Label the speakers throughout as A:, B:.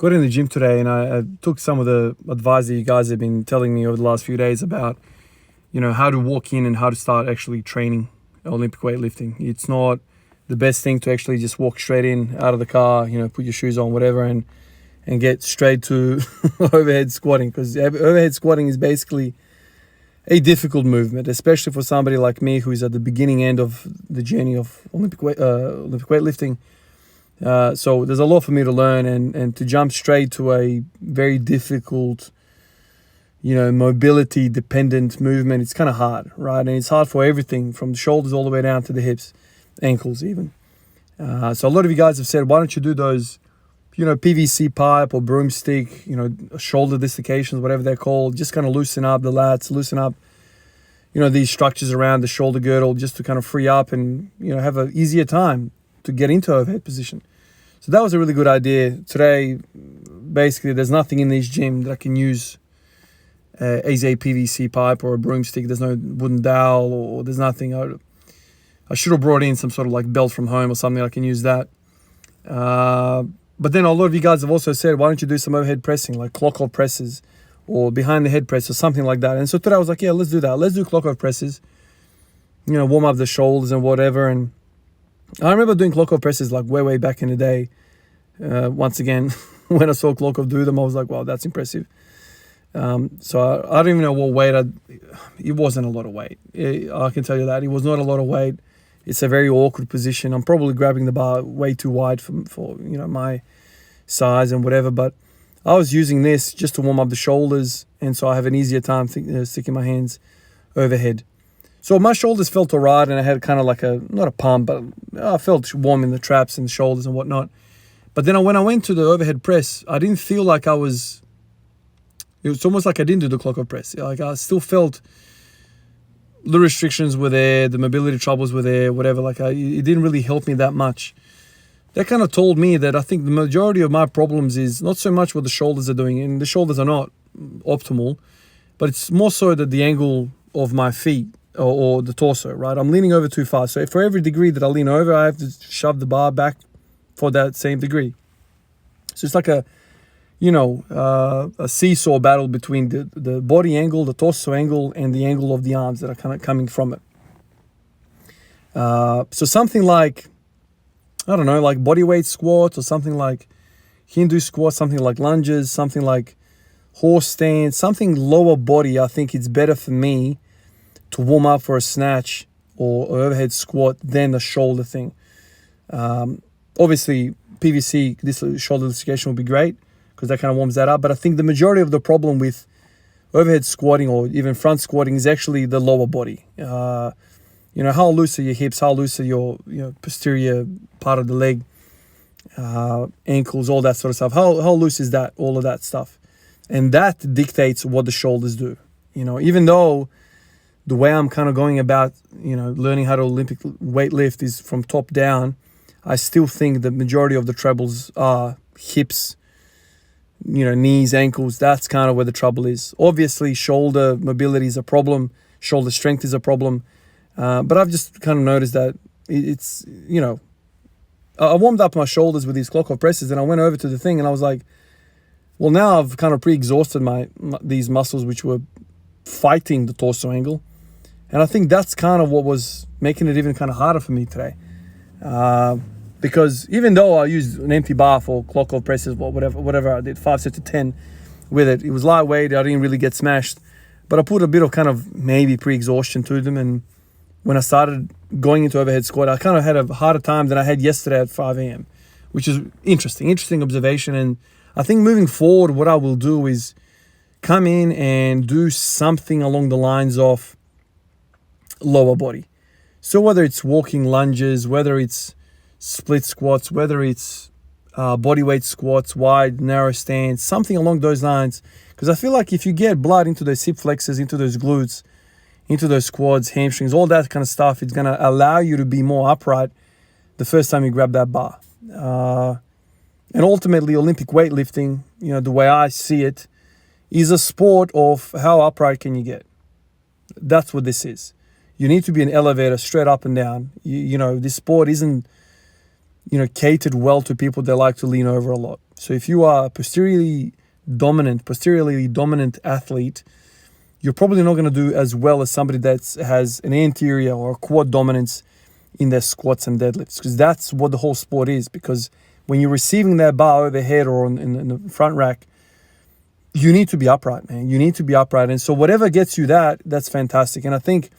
A: got in the gym today and I took some of the advice that you guys have been telling me over the last few days about, how to walk in and how to start actually training Olympic weightlifting. It's not the best thing to actually just walk straight in out of the car, put your shoes on, whatever, and get straight to overhead squatting, because overhead squatting is basically a difficult movement, especially for somebody like me who is at the beginning end of the journey of Olympic weightlifting. So there's a lot for me to learn, and to jump straight to a very difficult, mobility dependent movement, it's kind of hard, right? And it's hard for everything from the shoulders all the way down to the hips, ankles even. So a lot of you guys have said, why don't you do those, PVC pipe or broomstick, shoulder dislocations, whatever they're called, just kind of loosen up the lats, loosen up, these structures around the shoulder girdle, just to kind of free up and, have an easier time to get into overhead position. So that was a really good idea. Today, basically, there's nothing in this gym that I can use as a PVC pipe or a broomstick. There's no wooden dowel, or there's nothing. I should have brought in some sort of like belt from home or something. I can use that. But then a lot of you guys have also said, why don't you do some overhead pressing, like Klokov presses or behind the head press or something like that. And so today I was like, yeah, let's do that. Let's do Klokov presses, warm up the shoulders and whatever. And I remember doing Klokov presses like way back in the day. Once again, when I saw Klokov do them, I was like, wow, that's impressive. So I don't even know what weight. It wasn't a lot of weight. I can tell you that. It was not a lot of weight. It's a very awkward position. I'm probably grabbing the bar way too wide for my size and whatever. But I was using this just to warm up the shoulders, and so I have an easier time sticking my hands overhead. So my shoulders felt all right, and I had kind of like not a pump, but I felt warm in the traps and the shoulders and whatnot. But then when I went to the overhead press, I didn't feel like it was almost like I didn't do the Klokov press. Like I still felt the restrictions were there, the mobility troubles were there, whatever. Like it didn't really help me that much. That kind of told me that I think the majority of my problems is not so much what the shoulders are doing, and the shoulders are not optimal, but it's more so that the angle of my feet or the torso, right? I'm leaning over too far. So for every degree that I lean over, I have to shove the bar back for that same degree. So it's like a seesaw battle between the body angle, the torso angle, and the angle of the arms that are kind of coming from it. So something like, I don't know, like bodyweight squats, or something like Hindu squats, something like lunges, something like horse stance, something lower body. I think it's better for me to warm up for a snatch or overhead squat than the shoulder thing. Obviously, PVC, this shoulder dislocation would be great, because that kind of warms that up. But I think the majority of the problem with overhead squatting or even front squatting is actually the lower body. How loose are your hips, how loose are your posterior part of the leg, ankles, all that sort of stuff. How loose is that, all of that stuff. And that dictates what the shoulders do. Even though the way I'm kind of going about, learning how to Olympic weightlift is from top down, I still think the majority of the troubles are hips, knees, ankles. That's kind of where the trouble is. Obviously, shoulder mobility is a problem. Shoulder strength is a problem. But I've just kind of noticed that it's, I warmed up my shoulders with these Klokov presses, and I went over to the thing and I was like, well, now I've kind of pre-exhausted these muscles which were fighting the torso angle. And I think that's kind of what was making it even kind of harder for me today. Because even though I used an empty bar for Klokov presses, or whatever I did, 5 sets of 10 with it, it was lightweight, I didn't really get smashed. But I put a bit of kind of maybe pre-exhaustion to them, and when I started going into overhead squat, I kind of had a harder time than I had yesterday at 5 a.m., which is interesting observation. And I think moving forward, what I will do is come in and do something along the lines of lower body. So whether it's walking lunges, whether it's split squats, whether it's bodyweight squats, wide, narrow stance, something along those lines. Because I feel like if you get blood into those hip flexors, into those glutes, into those quads, hamstrings, all that kind of stuff, it's going to allow you to be more upright the first time you grab that bar. And ultimately, Olympic weightlifting, the way I see it, is a sport of how upright can you get. That's what this is. You need to be an elevator straight up and down. This sport isn't, catered well to people that like to lean over a lot. So if you are a posteriorly dominant athlete, you're probably not going to do as well as somebody that has an anterior or quad dominance in their squats and deadlifts, because that's what the whole sport is. Because when you're receiving that bar overhead or in the front rack, you need to be upright, man. You need to be upright. And so whatever gets you that, that's fantastic. And I think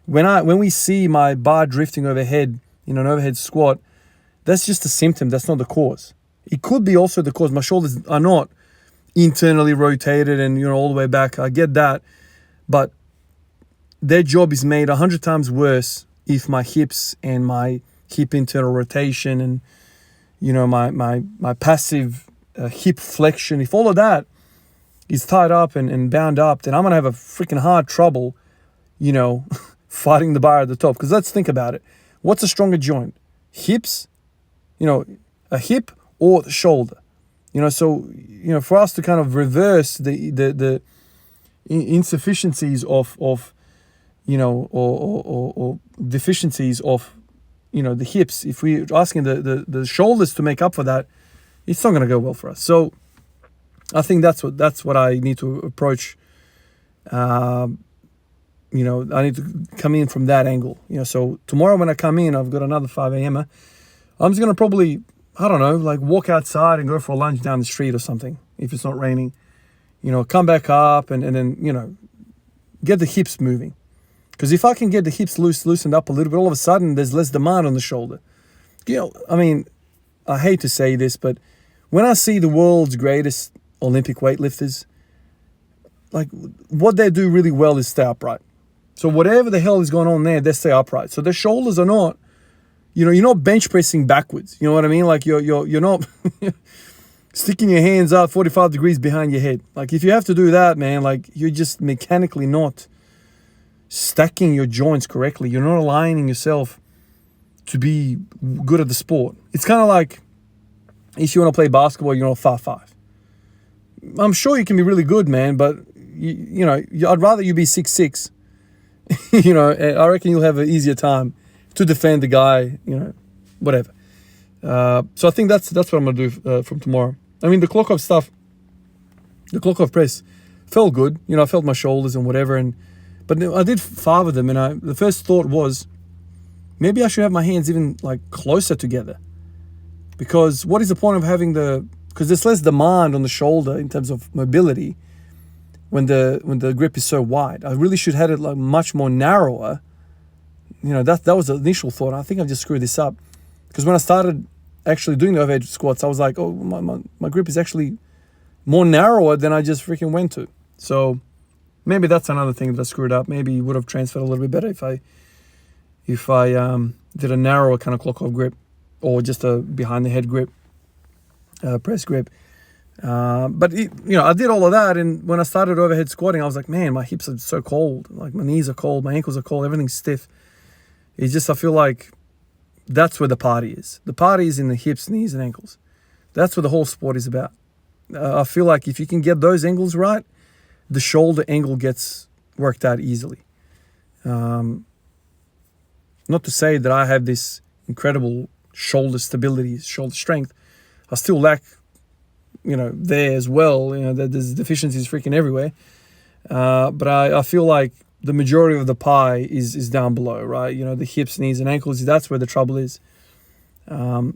A: when we see my bar drifting overhead in an overhead squat, that's just a symptom. That's not the cause. It could be also the cause. My shoulders are not internally rotated and, you know, all the way back. I get that. But their job is made 100 times worse if my hips and my hip internal rotation and, you know, my passive hip flexion, if all of that is tied up and bound up, then I'm going to have a freaking hard trouble, you know, fighting the bar at the top. Because let's think about it. What's a stronger joint? Hips, you know, a hip or the shoulder? You know, so, you know, for us to kind of reverse the insufficiencies of you know, or deficiencies of, you know, the hips, if we're asking the shoulders to make up for that, it's not going to go well for us. So I think that's what I need to approach. You know, I need to come in from that angle. You know, so tomorrow when I come in, I've got another 5 a.m. I'm just going to probably, I don't know, like walk outside and go for a lunch down the street or something if it's not raining. You know, come back up and then, you know, get the hips moving. Because if I can get the hips loosened up a little bit, all of a sudden there's less demand on the shoulder. You know, I mean, I hate to say this, but when I see the world's greatest Olympic weightlifters, like what they do really well is stay upright. So whatever the hell is going on there, they stay upright. So their shoulders are not, you know, you're not bench pressing backwards. You know what I mean? Like you're not sticking your hands out 45 degrees behind your head. Like if you have to do that, man, like you're just mechanically not stacking your joints correctly. You're not aligning yourself to be good at the sport. It's kind of like if you want to play basketball, you're not 5'5". I'm sure you can be really good, man, but you know, I'd rather you be 6'6". You know, I reckon you'll have an easier time to defend the guy, you know, whatever. So I think that's what I'm going to do from tomorrow. I mean, the Klokov stuff, the Klokov press felt good. You know, I felt my shoulders and whatever. But I did 5 of them. And the first thought was, maybe I should have my hands even like closer together. Because what is the point of having because there's less demand on the shoulder in terms of mobility when the grip is so wide. I really should have it like much more narrower. You know, that was the initial thought. I think I've just screwed this up. Because when I started actually doing the overhead squats, I was like, oh, my grip is actually more narrower than I just freaking went to. So maybe that's another thing that I screwed up. Maybe it would have transferred a little bit better if I did a narrower kind of Klokov grip or just a behind the head grip, press grip. But you know, I did all of that, and when I started overhead squatting, I was like, man, my hips are so cold. Like my knees are cold, my ankles are cold, everything's stiff. It's just, I feel like that's where the party is. The party is in the hips, knees, and ankles. That's what the whole sport is about. I feel like if you can get those angles right, the shoulder angle gets worked out easily. Not to say that I have this incredible shoulder stability, shoulder strength. I still lack, you know, there as well. You know, there's deficiencies freaking everywhere. But I feel like the majority of the pie is down below, right? You know, the hips, knees, and ankles, that's where the trouble is.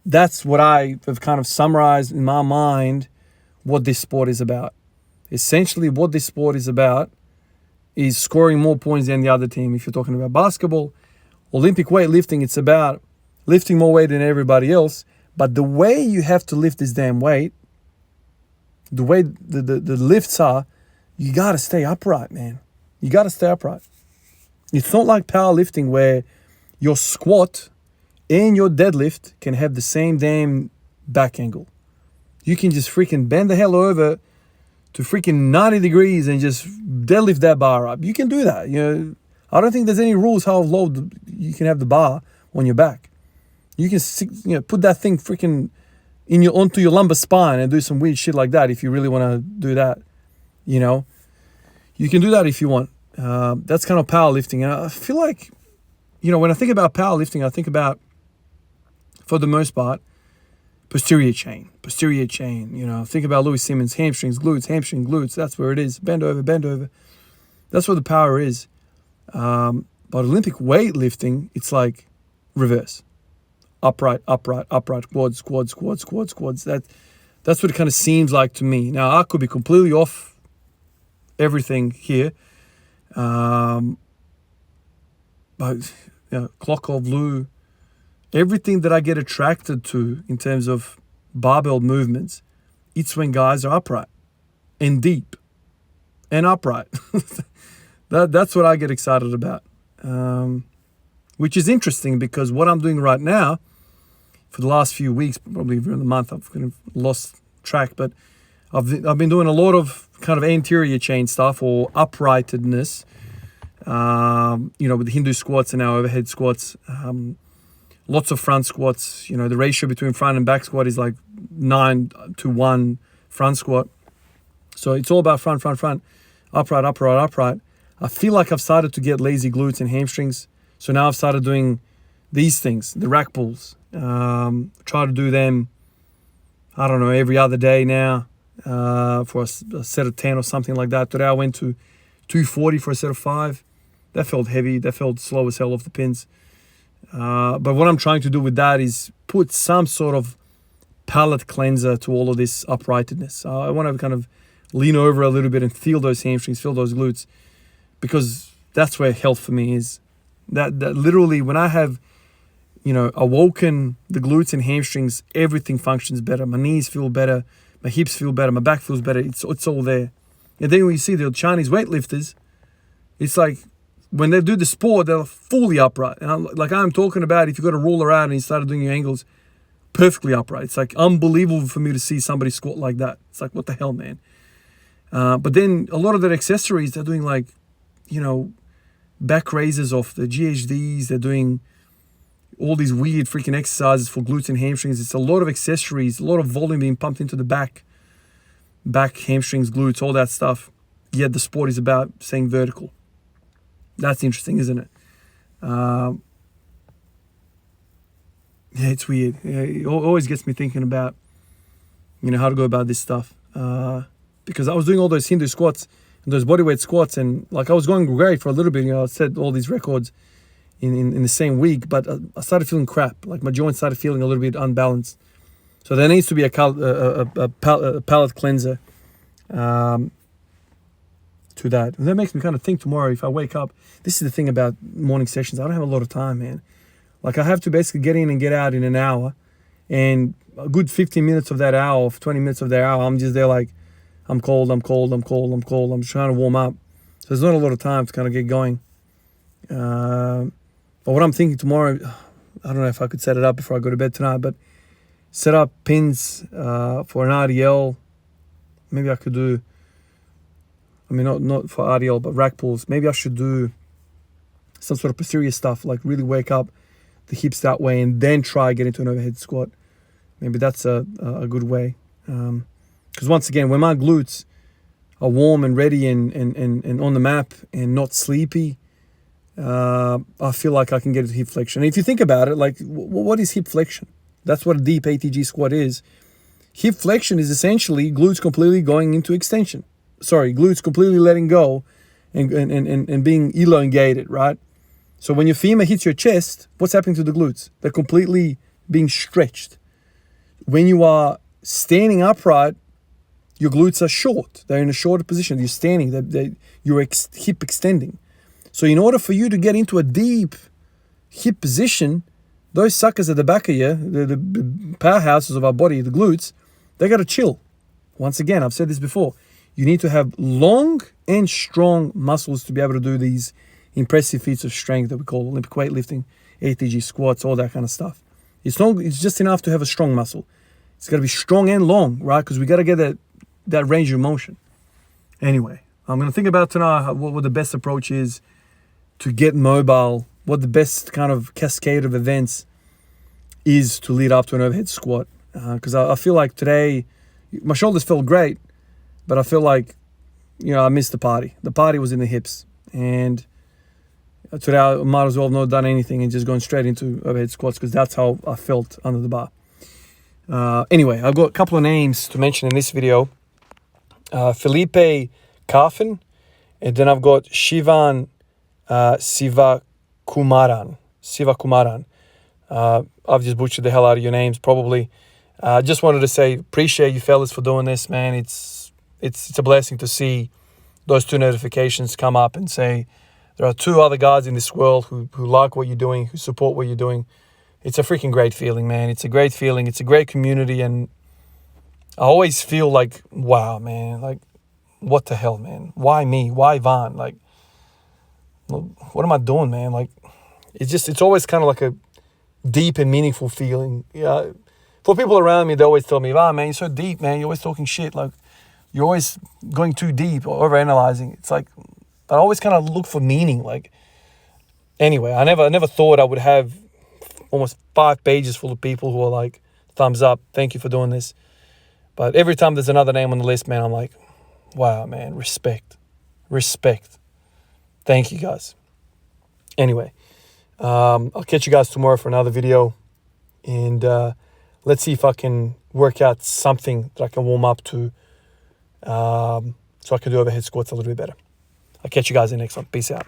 A: That's what I have kind of summarized in my mind what this sport is about. Essentially, what this sport is about is scoring more points than the other team. If you're talking about basketball, Olympic weightlifting, it's about lifting more weight than everybody else. But the way you have to lift this damn weight, the way the lifts are, you got to stay upright, man. You got to stay upright. It's not like powerlifting where your squat and your deadlift can have the same damn back angle. You can just freaking bend the hell over to freaking 90 degrees and just deadlift that bar up. You can do that. You know, I don't think there's any rules how low you can have the bar on your back. You can, you know, put that thing freaking onto your lumbar spine and do some weird shit like that if you really want to do that. You know, you can do that if you want. That's kind of powerlifting. And I feel like, you know, when I think about powerlifting, I think about, for the most part, posterior chain. Think about Louis Simmons, hamstrings, glutes, hamstring, glutes. That's where it is. Bend over, bend over. That's where the power is. But Olympic weightlifting, it's like reverse. Upright, upright, upright, quads, quads, quads, quads, quads. That's what it kind of seems like to me. Now, I could be completely off everything here. But Klokov, Lou, everything that I get attracted to in terms of barbell movements, it's when guys are upright and deep and upright. That's what I get excited about, which is interesting because what I'm doing right now for the last few weeks, probably over the month, I've kind of lost track, but I've been doing a lot of kind of anterior chain stuff or uprightedness, with the Hindu squats and our overhead squats. Lots of front squats. The ratio between front and back squat is like 9-to-1 front squat. So it's all about front, upright, upright, upright. I feel like I've started to get lazy glutes and hamstrings. So now I've started doing these things, the rack pulls. Try to do them, I don't know, every other day now for a set of 10 or something like that. Today I went to 240 for a set of 5. That felt heavy. That felt slow as hell off the pins. But what I'm trying to do with that is put some sort of palate cleanser to all of this uprightedness. I want to kind of lean over a little bit and feel those hamstrings, feel those glutes, because that's where health for me is. That literally, when I have, awoken the glutes and hamstrings, everything functions better. My knees feel better, my hips feel better, my back feels better. It's all there. And then when you see the Chinese weightlifters, it's like when they do the sport, they're fully upright. And I'm talking about if you got a ruler out and you started doing your angles, perfectly upright. It's like unbelievable for me to see somebody squat like that. It's like, what the hell, man? But then a lot of their accessories, they're doing like, back raises off the GHDs. They're doing all these weird freaking exercises for glutes and hamstrings. It's a lot of accessories, a lot of volume being pumped into the back, hamstrings, glutes, all that stuff. Yet the sport is about staying vertical. That's interesting, isn't it? Yeah, it's weird. It always gets me thinking about, how to go about this stuff. Because I was doing all those Hindu squats and those bodyweight squats, and like I was going great for a little bit. I set all these records in the same week, but I started feeling crap. Like my joints started feeling a little bit unbalanced. So there needs to be a palate cleanser to that. And that makes me kind of think tomorrow if I wake up. This is the thing about morning sessions. I don't have a lot of time, man. Like I have to basically get in and get out in an hour, and a good 15 minutes of that hour, 20 minutes of that hour, I'm just there like, I'm cold. I'm trying to warm up. So there's not a lot of time to kind of get going. But what I'm thinking tomorrow, I don't know if I could set it up before I go to bed tonight, but set up pins for an RDL. Maybe I could do, not for RDL, but rack pulls. Maybe I should do some sort of posterior stuff, like really wake up the hips that way and then try get into an overhead squat. Maybe that's a good way. Because once again, when my glutes are warm and ready and on the map and not sleepy, I feel like I can get into hip flexion. And if you think about it, like what is hip flexion? That's what a deep ATG squat is. Hip flexion is essentially glutes completely going into extension. Glutes completely letting go and being elongated, right? So when your femur hits your chest, what's happening to the glutes? They're completely being stretched. When you are standing upright, your glutes are short. They're in a shorter position. You're standing. You're hip extending. So in order for you to get into a deep hip position, those suckers at the back of you, the powerhouses of our body, the glutes, they got to chill. Once again, I've said this before. You need to have long and strong muscles to be able to do these impressive feats of strength that we call Olympic weightlifting, ATG squats, all that kind of stuff. It's just enough to have a strong muscle. It's got to be strong and long, right? Because we got to get that range of motion. Anyway, I'm going to think about tonight what the best approach is to get mobile, what the best kind of cascade of events is to lead up to an overhead squat. Because I feel like today, my shoulders felt great, but I feel like, I missed the party. The party was in the hips. And today I might as well have not done anything and just gone straight into overhead squats because that's how I felt under the bar. Anyway, I've got a couple of names to mention in this video. Felipe Carfin, and then I've got Shivan Sivakumaran. I've just butchered the hell out of your names, probably. Just wanted to say, appreciate you fellas for doing this, man. It's a blessing to see those two notifications come up and say there are two other guys in this world who like what you're doing, who support what you're doing. It's a freaking great feeling, man. It's a great feeling. It's a great community, and I always feel like, wow, man, like, what the hell, man? Why me? Why Van? Like, what am I doing, man? Like, it's always kind of like a deep and meaningful feeling. Yeah. For people around me, they always tell me, "Wow, man, you're so deep, man. You're always talking shit. Like, you're always going too deep or overanalyzing." It's like, I always kind of look for meaning. Like, anyway, I never thought I would have almost 5 pages full of people who are like, thumbs up, thank you for doing this. But every time there's another name on the list, man, I'm like, wow, man, respect. Thank you, guys. Anyway, I'll catch you guys tomorrow for another video. And let's see if I can work out something that I can warm up to so I can do overhead squats a little bit better. I'll catch you guys in the next one. Peace out.